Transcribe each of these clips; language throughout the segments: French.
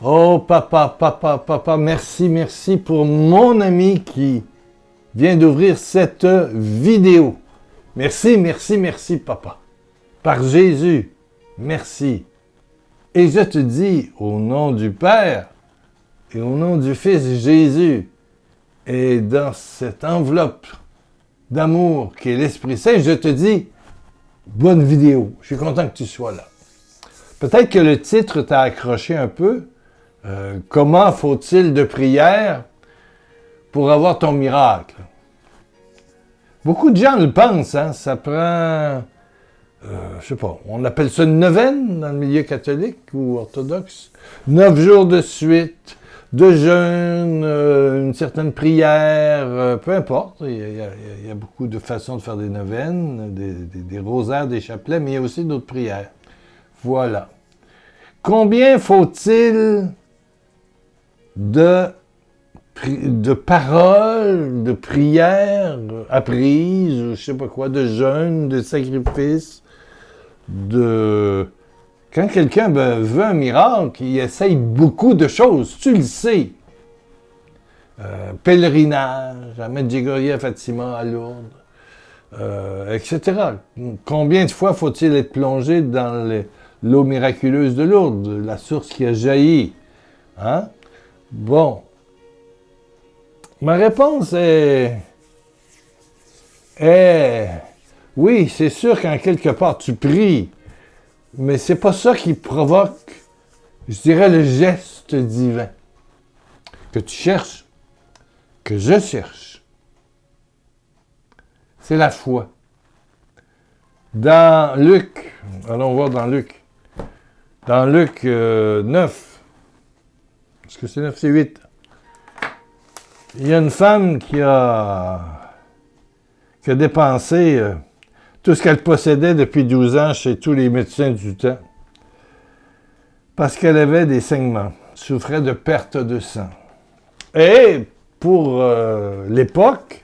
Oh, papa, merci pour mon ami qui vient d'ouvrir cette vidéo. Merci, papa. Par Jésus, merci. Et je te dis, au nom du Père et au nom du Fils Jésus, et dans cette enveloppe d'amour qui est l'Esprit Saint, je te dis, bonne vidéo. Je suis content que tu sois là. Peut-être que le titre t'a accroché un peu. Comment faut-il de prière pour avoir ton miracle? Beaucoup de gens le pensent, hein? Ça prend, je sais pas, on appelle ça une neuvaine dans le milieu catholique ou orthodoxe. 9 jours de suite, de jeûne, une certaine prière, peu importe. Il y a beaucoup de façons de faire des neuvaines, des rosaires, des chapelets, mais il y a aussi d'autres prières. Voilà. Combien faut-il de paroles, de prières apprises, je sais pas quoi, de jeûnes, de sacrifices, Quand quelqu'un veut un miracle, il essaye beaucoup de choses, tu le sais. Pèlerinage, à Medjugorje, à Fatima, à Lourdes, etc. Combien de fois faut-il être plongé dans l'eau miraculeuse de Lourdes, la source qui a jailli? Hein? Bon. Ma réponse est oui, c'est sûr qu'en quelque part tu pries, mais c'est pas ça qui provoque, je dirais, le geste divin que tu cherches, que je cherche. C'est la foi. Dans Luc, allons voir dans Luc. Dans Luc 9, est-ce que c'est 9, c'est 8? Il y a une femme qui a dépensé tout ce qu'elle possédait depuis 12 ans chez tous les médecins du temps parce qu'elle avait des saignements, souffrait de perte de sang. Et pour l'époque,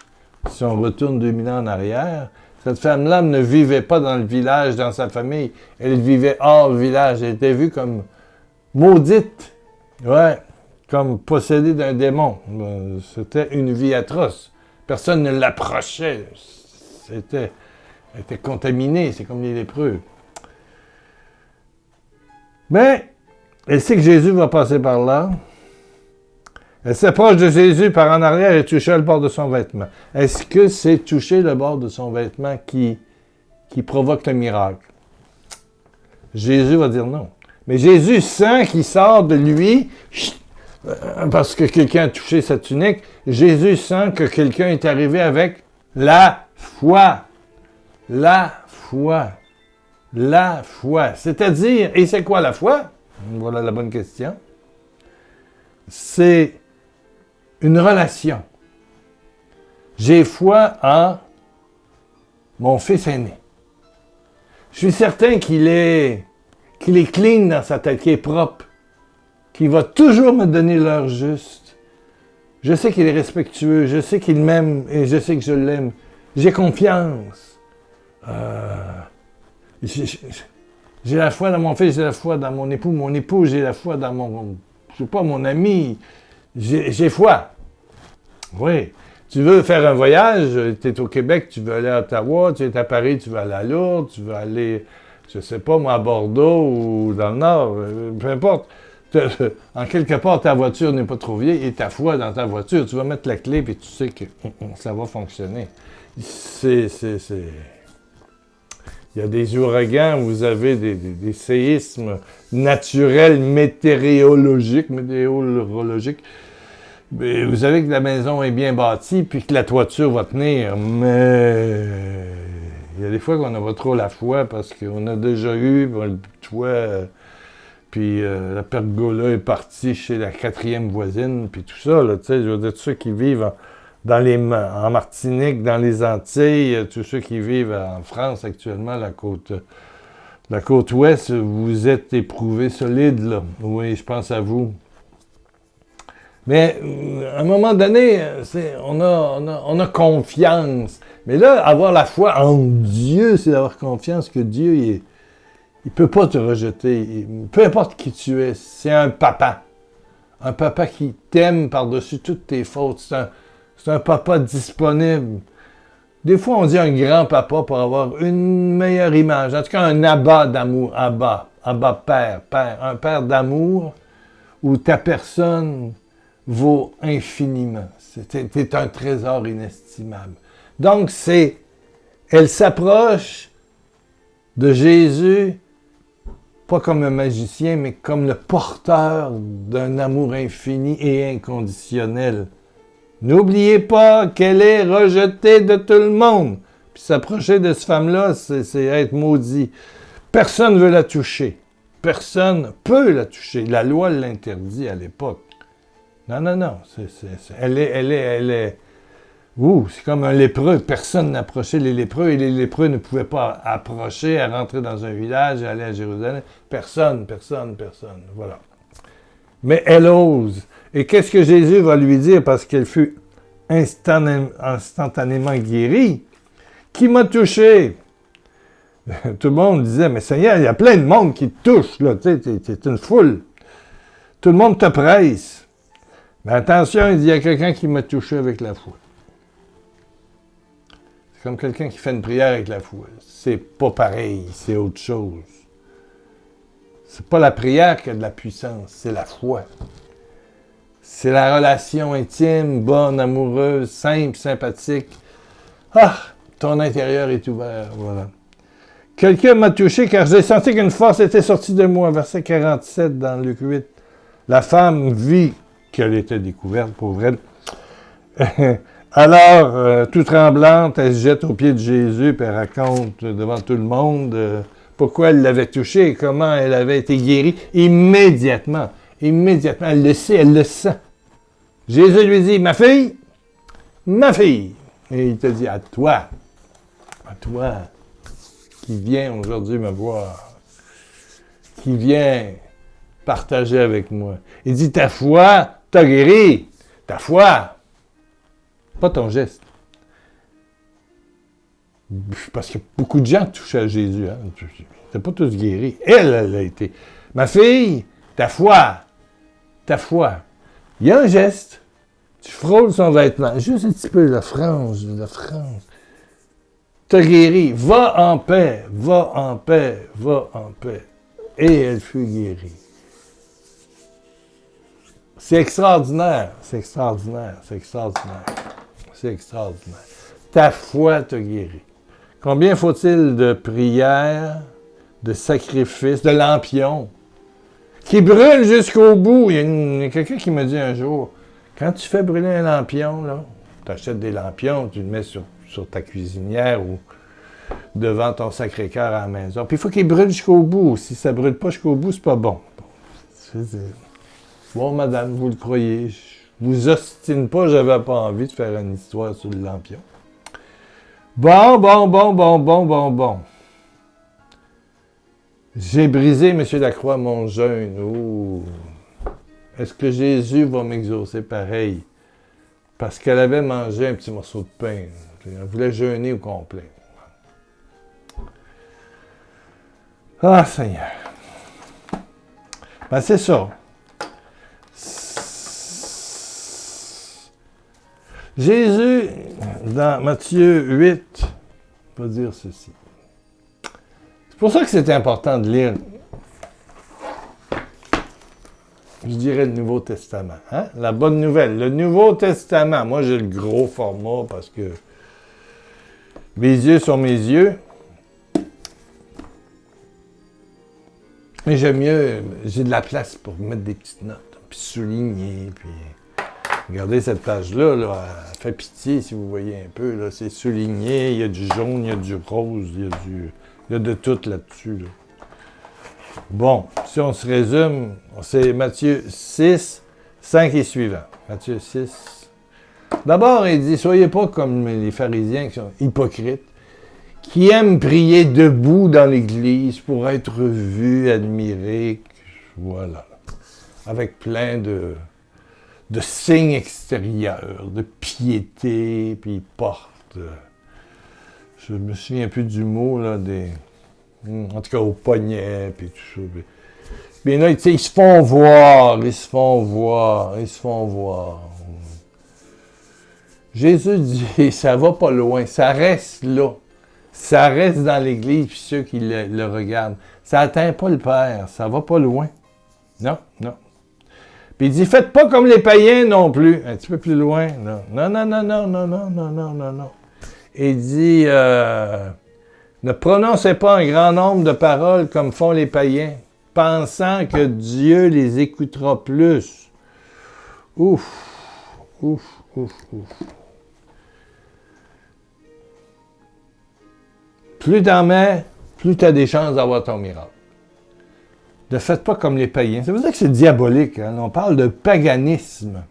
si on retourne 2000 ans en arrière, cette femme-là ne vivait pas dans le village, dans sa famille, elle vivait hors village, elle était vue comme maudite. Ouais. Comme possédé d'un démon. C'était une vie atroce. Personne ne l'approchait. Elle était contaminée, c'est comme les lépreux. Mais, elle sait que Jésus va passer par là. Elle s'approche de Jésus par en arrière et touche le bord de son vêtement. Est-ce que c'est toucher le bord de son vêtement qui provoque le miracle? Jésus va dire non. Mais Jésus sent qu'il sort de lui... Parce que quelqu'un a touché sa tunique, Jésus sent que quelqu'un est arrivé avec la foi. La foi. La foi. C'est-à-dire, et c'est quoi la foi? Voilà la bonne question. C'est une relation. J'ai foi en mon fils aîné. Je suis certain qu'il est clean dans sa tête, qu'il est propre. Qu'il va toujours me donner l'heure juste. Je sais qu'il est respectueux, je sais qu'il m'aime et je sais que je l'aime. J'ai confiance. J'ai la foi dans mon fils, j'ai la foi dans mon époux, j'ai la foi dans mon ami. J'ai foi. Oui. Tu veux faire un voyage, tu es au Québec, tu veux aller à Ottawa, tu es à Paris, tu veux aller à Lourdes, tu veux aller, je sais pas moi, à Bordeaux ou dans le Nord, peu importe. En quelque part, ta voiture n'est pas trop vieille et ta foi dans ta voiture, tu vas mettre la clé et tu sais que ça va fonctionner. Il y a des ouragans, vous avez des séismes naturels, météorologiques. Mais vous savez que la maison est bien bâtie puis que la toiture va tenir, mais il y a des fois qu'on n'a pas trop la foi parce qu'on a déjà eu le toit... Puis la pergola est partie chez la 4e voisine, puis tout ça, là, tu sais, je veux dire, tous ceux qui vivent en Martinique, dans les Antilles, tous ceux qui vivent en France actuellement, la côte ouest, vous êtes éprouvés solides, là. Oui, je pense à vous. Mais à un moment donné, on a confiance. Mais là, avoir la foi en Dieu, c'est d'avoir confiance que Dieu, il peut pas te rejeter. Peu importe qui tu es, c'est un papa. Un papa qui t'aime par-dessus toutes tes fautes. C'est un papa disponible. Des fois, on dit un grand-papa pour avoir une meilleure image. En tout cas, un Abba d'amour. Abba père. Un père d'amour où ta personne vaut infiniment. T'es un trésor inestimable. Donc, elle s'approche de Jésus, pas comme un magicien, mais comme le porteur d'un amour infini et inconditionnel. N'oubliez pas qu'elle est rejetée de tout le monde. Puis s'approcher de cette femme-là, c'est être maudit. Personne ne veut la toucher. Personne peut la toucher. La loi l'interdit à l'époque. Non. Elle est... c'est comme un lépreux. Personne n'approchait les lépreux et les lépreux ne pouvaient pas approcher, à rentrer dans un village, aller à Jérusalem. Personne. Voilà. Mais elle ose. Et qu'est-ce que Jésus va lui dire parce qu'elle fut instantanément guérie? Qui m'a touché? Tout le monde disait, mais Seigneur, il y a plein de monde qui te touche, là. Tu sais, t'es une foule. Tout le monde te presse. Mais attention, il dit, il y a quelqu'un qui m'a touché avec la foi. C'est comme quelqu'un qui fait une prière avec la foi. C'est pas pareil, c'est autre chose. C'est pas la prière qui a de la puissance, c'est la foi. C'est la relation intime, bonne, amoureuse, simple, sympathique. Ah, ton intérieur est ouvert, voilà. Quelqu'un m'a touché car j'ai senti qu'une force était sortie de moi. Verset 47 dans Luc 8. La femme vit qu'elle était découverte, pauvre elle. Alors, tout tremblante, elle se jette aux pieds de Jésus et elle raconte devant tout le monde pourquoi elle l'avait touché et comment elle avait été guérie. Immédiatement, elle le sait, elle le sent. Jésus lui dit, ma fille, et il te dit, à toi, qui viens aujourd'hui me voir, qui vient partager avec moi. Il dit, ta foi t'a guéri, ta foi, pas ton geste. Parce que beaucoup de gens touchaient à Jésus, hein. C'était pas tous guéris. Elle a été. Ma fille, ta foi. Il y a un geste. Tu frôles son vêtement. Juste un petit peu, la frange. T'as guéri. Va en paix. Et elle fut guérie. C'est extraordinaire. Ta foi t'a guéri. Combien faut-il de prières, de sacrifices, de lampions qui brûlent jusqu'au bout? Il y a quelqu'un qui m'a dit un jour, quand tu fais brûler un lampion, là, tu achètes des lampions, tu le mets sur ta cuisinière ou devant ton Sacré-Cœur à la maison. Puis il faut qu'il brûle jusqu'au bout. Si ça ne brûle pas jusqu'au bout, c'est pas bon. Bon, madame, vous le croyez. Je vous ostine pas, j'avais pas envie de faire une histoire sur le lampion. Bon. J'ai brisé, Monsieur Lacroix, mon jeûne. Ouh. Est-ce que Jésus va m'exaucer pareil? Parce qu'elle avait mangé un petit morceau de pain. Elle voulait jeûner au complet. Ah, Seigneur. Ben, c'est ça. Jésus, dans Matthieu 8, va dire ceci. C'est pour ça que c'est important de lire, je dirais, le Nouveau Testament. Hein? La bonne nouvelle, le Nouveau Testament. Moi, j'ai le gros format parce que mes yeux sont mes yeux. Mais j'aime mieux, j'ai de la place pour mettre des petites notes, puis souligner, puis... Regardez cette page-là, là, elle fait pitié si vous voyez un peu. Là, c'est souligné, il y a du jaune, il y a du rose, il y a de tout là-dessus. Là. Bon, si on se résume, c'est Matthieu 6, 5 et suivant. Matthieu 6. D'abord, il dit, soyez pas comme les pharisiens qui sont hypocrites, qui aiment prier debout dans l'église pour être vus, admirés, voilà, avec plein de signes extérieurs, de piété, puis ils portent, je me souviens plus du mot, là, en tout cas au poignet, puis tout ça. Puis là, ils se font voir, ils se font voir, ils se font voir. Jésus dit, ça va pas loin, ça reste là. Ça reste dans l'Église, puis ceux qui le regardent. Ça n'atteint pas le Père, ça va pas loin. Non, non. Puis il dit, faites pas comme les païens non plus. Un petit peu plus loin. Non, non, non, non, non, non, non, non, non, non, non. Il dit, ne prononcez pas un grand nombre de paroles comme font les païens, pensant que Dieu les écoutera plus. Ouf, ouf, ouf, ouf. Plus t'en mets, plus tu as des chances d'avoir ton miracle. Ne faites pas comme les païens. Ça veut dire que c'est diabolique. Hein? On parle de paganisme.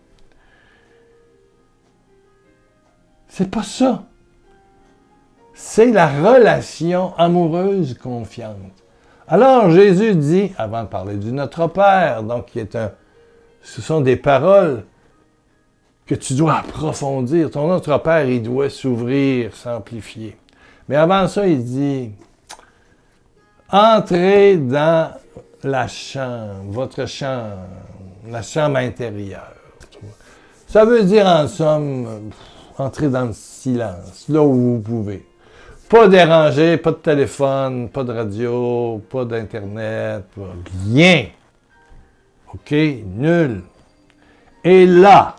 C'est pas ça. C'est la relation amoureuse confiante. Alors Jésus dit, avant de parler du Notre Père, donc ce sont des paroles que tu dois approfondir. Ton Notre Père, il doit s'ouvrir, s'amplifier. Mais avant ça, il dit, entrez dans la chambre, votre chambre, la chambre intérieure. Ça veut dire en somme, entrez dans le silence, là où vous pouvez. Pas déranger, pas de téléphone, pas de radio, pas d'Internet, rien. OK? Nul. Et là,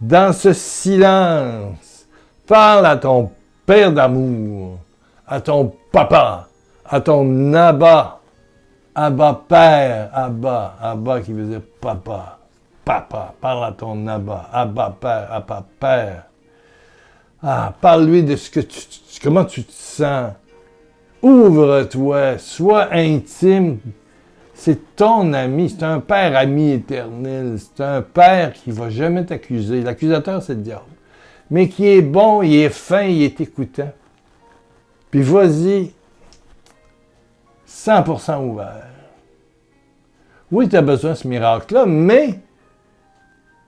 dans ce silence, parle à ton Père d'amour, à ton papa, à ton Abba, Abba Père, Abba qui veut dire papa, papa, parle à ton Abba, Abba Père, Abba Père. Ah, parle-lui de comment tu te sens. Ouvre-toi, sois intime. C'est ton ami, c'est un père ami éternel, c'est un père qui ne va jamais t'accuser. L'accusateur, c'est le diable. Mais qui est bon, il est fin, il est écoutant. Puis vas-y, 100% ouvert. Oui, tu as besoin de ce miracle-là, mais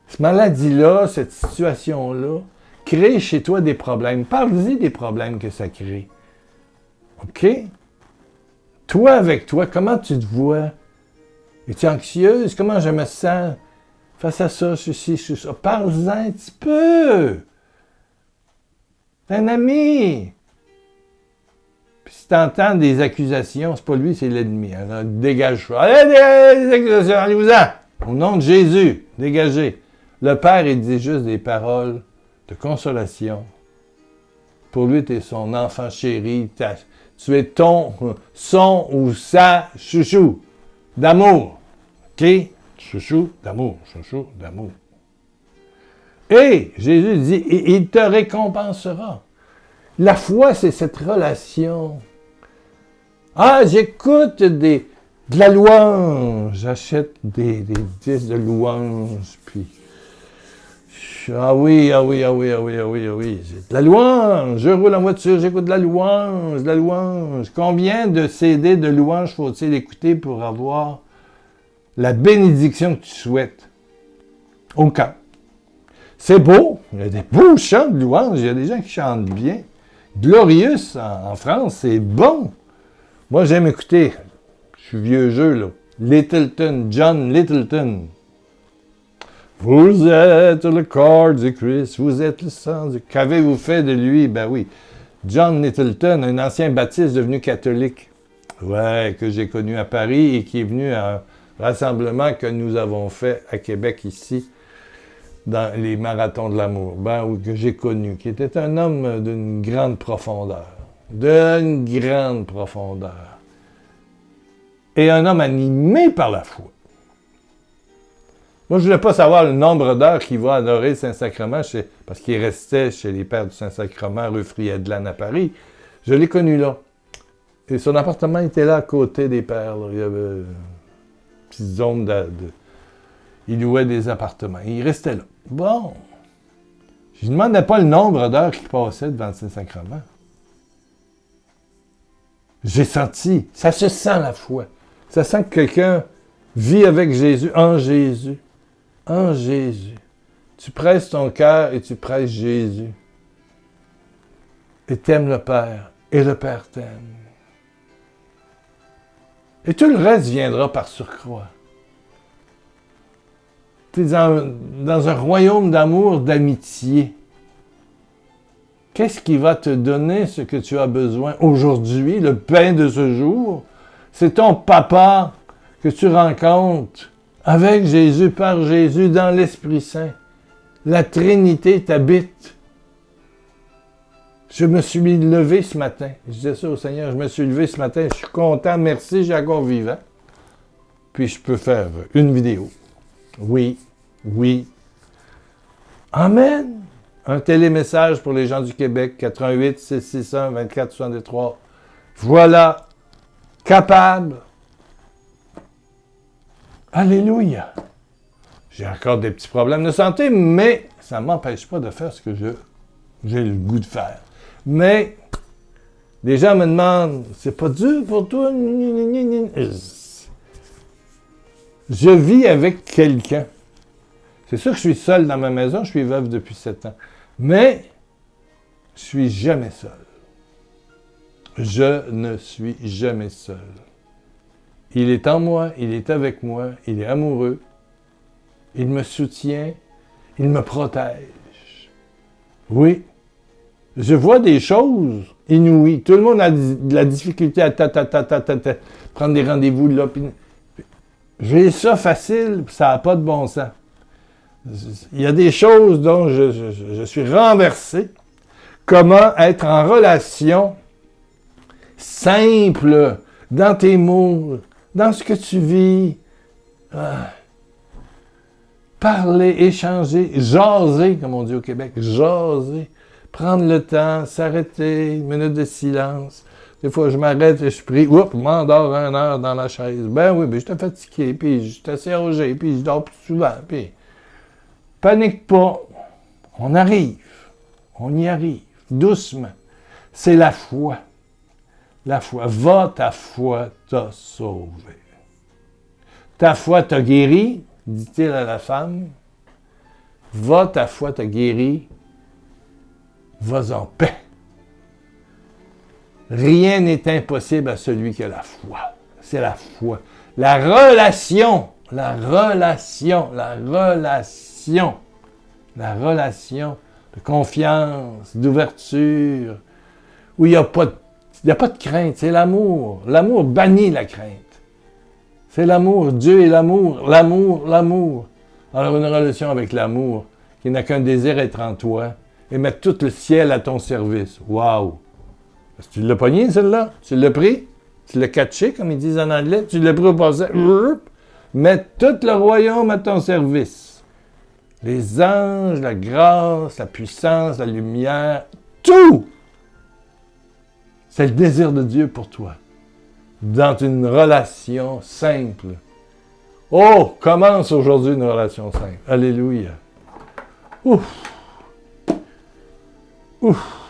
cette maladie-là, cette situation-là, crée chez toi des problèmes. Parle-y des problèmes que ça crée. OK? Toi, avec toi, comment tu te vois? Es-tu anxieuse? Comment je me sens face à ça, ceci, ça? Parle-en un petit peu. T'es un ami. Puis si t'entends des accusations, c'est pas lui, c'est l'ennemi. Alors, dégage-toi. Allez, des accusations, allez-vous-en. Au nom de Jésus, dégagez. Le Père, il dit juste des paroles de consolation. Pour lui, tu es son enfant chéri. Tu es son ou sa chouchou d'amour. OK? Chouchou d'amour, chouchou d'amour. Et Jésus dit, et il te récompensera. La foi, c'est cette relation. Ah, j'écoute de la louange. J'achète des disques de louange, puis ah oui, ah oui, ah oui, ah oui, ah oui, ah oui. De la louange. Je roule en voiture, j'écoute de la louange, de la louange. Combien de CD de louange faut-il écouter pour avoir la bénédiction que tu souhaites? Aucun. C'est beau. Il y a des beaux chants de louange. Il y a des gens qui chantent bien. Glorious en France, c'est bon. Moi, j'aime écouter. Je suis vieux jeu, là. Littleton, John Littleton. Vous êtes le corps du Christ, vous êtes le sang du... Qu'avez-vous fait de lui? Ben oui. John Littleton, un ancien baptiste devenu catholique. Ouais, que j'ai connu à Paris et qui est venu à un rassemblement que nous avons fait à Québec ici, dans les marathons de l'amour. Ben oui, que j'ai connu, qui était un homme d'une grande profondeur. D'une grande profondeur. Et un homme animé par la foi. Moi, je ne voulais pas savoir le nombre d'heures qu'il va adorer le Saint-Sacrement, parce qu'il restait chez les Pères du Saint-Sacrement, rue Friedland à Paris. Je l'ai connu là. Et son appartement était là, à côté des Pères. Là. Il y avait une petite zone il louait des appartements. Il restait là. Bon. Je ne demandais pas le nombre d'heures qu'il passait devant le Saint-Sacrement. J'ai senti. Ça se sent la foi. Ça sent que quelqu'un vit avec Jésus, en Jésus. En Jésus. Tu presses ton cœur et tu presses Jésus. Et t'aimes le Père. Et le Père t'aime. Et tout le reste viendra par surcroît. Tu es dans un royaume d'amour, d'amitié. Qu'est-ce qui va te donner ce que tu as besoin aujourd'hui, le pain de ce jour? C'est ton papa que tu rencontres avec Jésus, par Jésus, dans l'Esprit Saint. La Trinité t'habite. Je me suis levé ce matin. Je disais ça au Seigneur, je me suis levé ce matin, je suis content, merci, j'ai encore vivant. Puis je peux faire une vidéo. Oui, oui. Amen. Un télémessage pour les gens du Québec, 88 661 24 63. Voilà, capable. Alléluia. J'ai encore des petits problèmes de santé, mais ça ne m'empêche pas de faire ce que j'ai le goût de faire. Mais les gens me demandent, c'est pas dur pour toi? Je vis avec quelqu'un. C'est sûr que je suis seul dans ma maison, je suis veuve depuis 7 ans. Mais je suis jamais seul. Je ne suis jamais seul. Il est en moi, il est avec moi, il est amoureux, il me soutient, il me protège. Oui, je vois des choses inouïes. Tout le monde a de la difficulté à prendre des rendez-vous là. J'ai ça facile, ça n'a pas de bon sens. Il y a des choses dont je suis renversé. Comment être en relation simple dans tes mots, dans ce que tu vis. Parler, échanger, jaser, comme on dit au Québec, jaser. Prendre le temps, s'arrêter, une minute de silence. Des fois, je m'arrête et je prie. Oups, je m'endors 1 heure dans la chaise. Ben oui, ben, je suis fatigué, puis je suis assez âgé, puis je dors plus souvent, puis... Panique pas. On arrive. On y arrive. Doucement. C'est la foi. La foi. Va, ta foi t'a sauvé. Ta foi t'a guéri, dit-il à la femme. Va, ta foi t'a guéri. Vas en paix. Rien n'est impossible à celui qui a la foi. C'est la foi. La relation. La relation. La relation. La relation de confiance, d'ouverture, où il n'y a pas de crainte. C'est l'amour. L'amour bannit la crainte. C'est l'amour. Dieu est l'amour. L'amour, l'amour. Alors une relation avec l'amour qui n'a qu'un désir être en toi et mettre tout le ciel à ton service. Wow! Est-ce que tu l'as pogné, celle-là? Tu l'as pris? Tu l'as catché, comme ils disent en anglais? Tu l'as pris au passé? Mettre tout le royaume à ton service. Les anges, la grâce, la puissance, la lumière, tout! C'est le désir de Dieu pour toi. Dans une relation simple. Oh! Commence aujourd'hui une relation simple. Alléluia. Ouf! Ouf!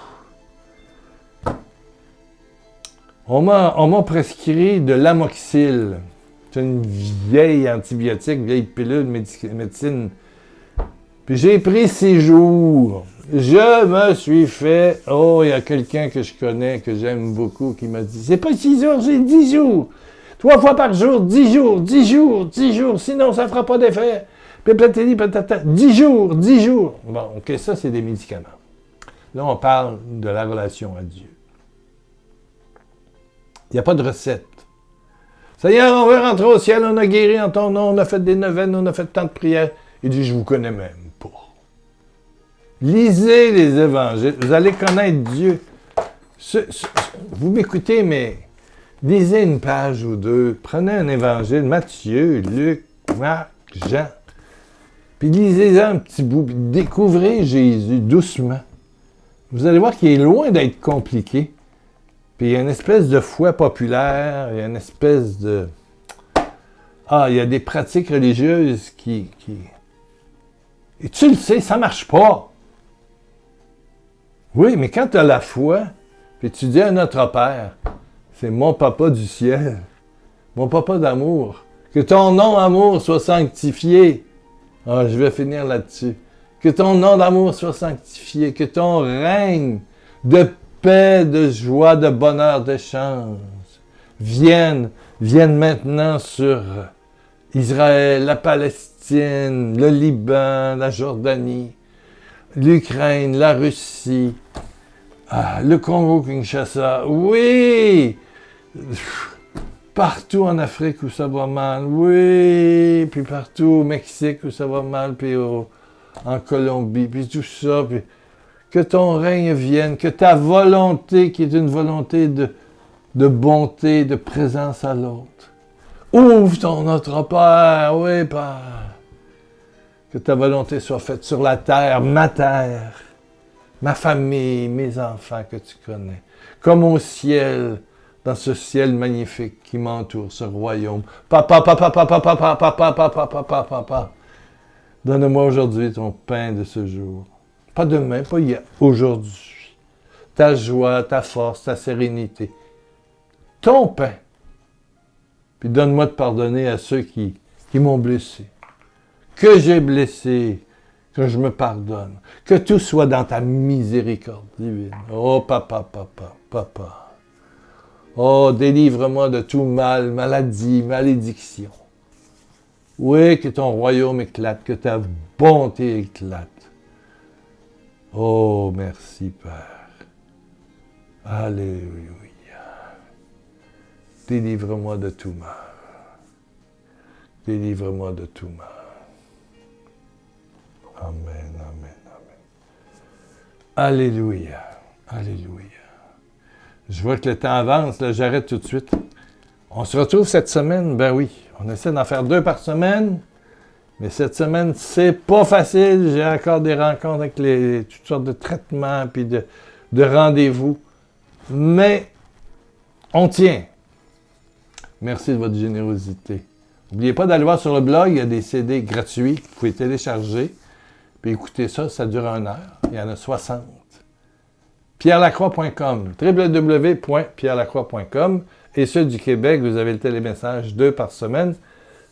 On m'a prescrit de l'amoxyl. C'est une vieille antibiotique, vieille pilule médecine. Puis j'ai pris 6 jours. Je me suis fait... Oh, il y a quelqu'un que je connais, que j'aime beaucoup, qui m'a dit, c'est pas 6 jours, c'est 10 jours. 3 fois par jour, 10 jours, 10 jours, 10 jours, sinon ça fera pas d'effet. Puis patata, 10 jours, 10 jours. Bon, OK, ça, c'est des médicaments. Là, on parle de la relation à Dieu. Il n'y a pas de recette. Seigneur, on veut rentrer au ciel, on a guéri en ton nom, on a fait des neuvaines, on a fait tant de prières. Il dit, je vous connais même pas. Lisez les évangiles, vous allez connaître Dieu. Vous m'écoutez, mais lisez une page ou deux, prenez un évangile, Matthieu, Luc, Marc, Jean, puis lisez-en un petit bout, puis découvrez Jésus doucement. Vous allez voir qu'il est loin d'être compliqué. Puis il y a une espèce de foi populaire, il y a une espèce de... il y a des pratiques religieuses qui... Et tu le sais, ça marche pas. Oui, mais quand tu as la foi, puis tu dis à notre Père, c'est mon papa du ciel, mon papa d'amour, que ton nom amour soit sanctifié. Je vais finir là-dessus. Que ton nom d'amour soit sanctifié, que ton règne de paix, de joie, de bonheur, d'échange vienne viennent maintenant sur Israël, la Palestine, le Liban, la Jordanie, l'Ukraine, la Russie, le Congo-Kinshasa, oui! Partout en Afrique où ça va mal, oui! Puis partout au Mexique où ça va mal, puis en Colombie, puis tout ça, puis que ton règne vienne, que ta volonté, qui est une volonté de bonté, de présence à l'autre. Ouvre notre Père, oui, Père. Que ta volonté soit faite sur la terre, ma famille, mes enfants que tu connais, comme au ciel, dans ce ciel magnifique qui m'entoure, ce royaume. Papa, papa, papa, papa, papa, papa, papa, papa, papa. Donne-moi aujourd'hui ton pain de ce jour. Pas demain, pas hier, aujourd'hui. Ta joie, ta force, ta sérénité. Ton pain. Puis donne-moi de pardonner à ceux qui m'ont blessé. Que j'ai blessé, que je me pardonne. Que tout soit dans ta miséricorde divine. Oh, papa, papa, papa. Oh, délivre-moi de tout mal, maladie, malédiction. Oui, que ton royaume éclate, que ta bonté éclate. Oh, merci, Père. Alléluia. Délivre-moi de tout mal. Délivre-moi de tout mal. Amen, amen, amen. Alléluia. Alléluia. Je vois que le temps avance, là, j'arrête tout de suite. On se retrouve cette semaine? Ben oui. On essaie d'en faire 2 par semaine. Mais cette semaine, c'est pas facile. J'ai encore des rencontres avec toutes sortes de traitements puis de rendez-vous. Mais on tient. Merci de votre générosité. N'oubliez pas d'aller voir sur le blog, il y a des CD gratuits que vous pouvez télécharger. Puis écoutez ça dure 1 heure. Il y en a 60. pierrelacroix.com, www.pierrelacroix.com. Et ceux du Québec, vous avez le télémessage 2 par semaine.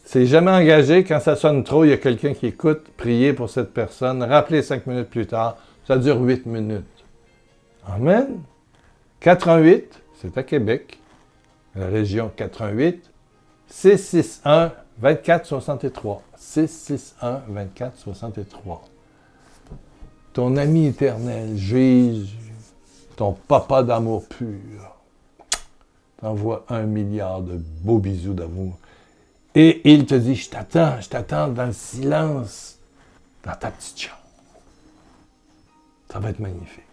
C'est jamais engagé. Quand ça sonne trop, il y a quelqu'un qui écoute. Priez pour cette personne. Rappelez 5 minutes plus tard. Ça dure 8 minutes. Amen. 88, c'est à Québec. La région 88. 661 2463. 661 2463. Ton ami éternel, Jésus, ton papa d'amour pur, t'envoie 1 milliard de beaux bisous d'amour. Et il te dit, je t'attends dans le silence, dans ta petite chambre. Ça va être magnifique.